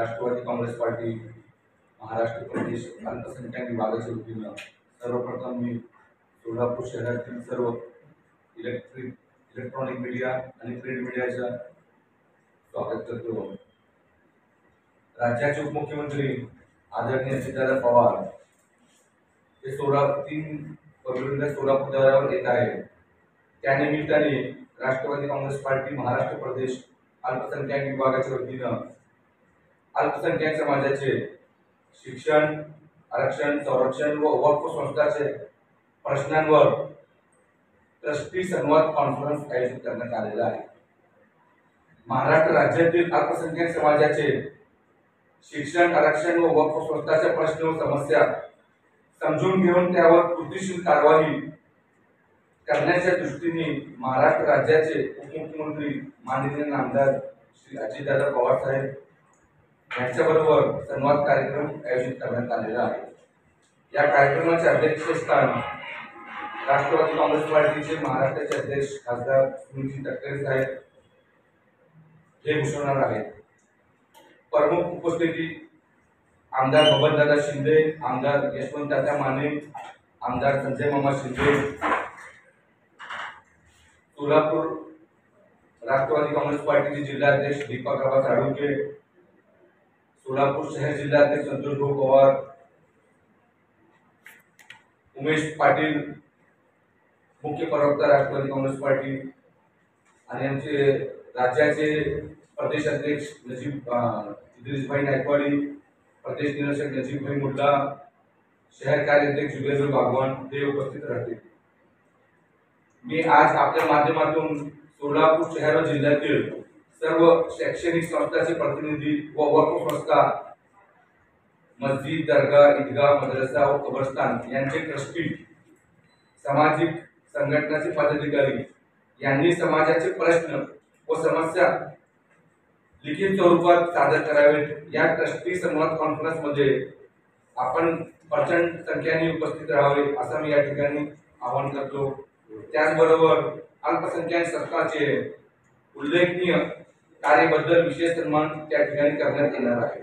Rashtrawadi Congress party Maharashtra प्रदेश अल्पसंख्याक विभागाच्या वतीनं सर्वप्रथम मी सोलापूर शहरातील सर्व इलेक्ट्रॉनिक मीडिया आणि प्रिंट मीडियाच्या स्वागत करतो। राज्याचे उपमुख्यमंत्री आदरणीय अजितदादा पवार हे 3 फेब्रुवारीला सोलापूर दौऱ्यावर येत आहे। त्यानिमित्ताने राष्ट्रवादी काँग्रेस पार्टी महाराष्ट्र प्रदेश अल्पसंख्याक विभागाच्या वतीनं अल्पसंख्याक समाजाचे शिक्षण, आरक्षण, संरक्षण व वक्फ संस्थाचे प्रश्नांवर ट्रस्टी संवाद कॉन्फरन्स आयोजित करण्यात आलेला आहे। महाराष्ट्र राज्यातील अल्पसंख्याक समाजाचे शिक्षण, आरक्षण व वक्फ संस्थाच्या प्रश्न व समस्या समजून घेऊन त्यावर कृतीशील कारवाई करण्याच्या दृष्टीने महाराष्ट्र राज्याचे उपमुख्यमंत्री माननीय नामदार श्री अजितदादा पवार साहेब यांच्याबरोबर संवाद कार्यक्रम आयोजित करण्यात आलेला आहे। या कार्यक्रमाचे अध्यक्षस्थान राष्ट्रवादी काँग्रेस पार्टीचे महाराष्ट्राचे अध्यक्ष खासदार सुनील तटकरे साहेब हे भूषवणार आहेत। प्रमुख उपस्थिती आमदार बबनदादा शिंदे, आमदार यशवंतदादा माने, आमदार संजय मामा शिंदे, सोलापूर राष्ट्रवादी काँग्रेस पार्टीचे जिल्हाध्यक्ष दीपक आबा साळुंके, सोलापूर शहर जिल्हाध्यक्ष संतोष भाऊ पवार, उमेश पाटील मुख्य प्रवक्ता राष्ट्रवादी काँग्रेस पार्टी आणि आमचे राज्याचे प्रदेश अध्यक्ष इद्रिसभाई नायकवाडी, प्रदेश निरीक्षक नजीबभाई मुल्ला, शहर कार्याध्यक्ष जुगेंद्र बागवान हे उपस्थित राहतील। मी आज आपल्या माध्यमातून सोलापूर शहर व जिल्ह्यातील सर्व शैक्षणिक संस्थांचे प्रतिनिधी व वक्फ संस्था, मस्जिद, दर्गा, ईदगाह, मदरसा व कब्रस्तान यांचे ट्रस्टी, सामाजिक संघटनाचे पदाधिकारी यांनी समाजाचे प्रश्न व समस्या लिखित स्वरूपात सादर करावेत। या ट्रस्टी संवाद कॉन्फरन्स मध्ये आपण प्रचंड संख्येने उपस्थित राहावे असं मी या ठिकाणी आवाहन करतो। त्याचबरोबर अल्पसंख्याक संस्थांचे उल्लेखनीय कार्याबद्दल विशेष सन्मान त्या ठिकाणी करण्यात येणार आहे।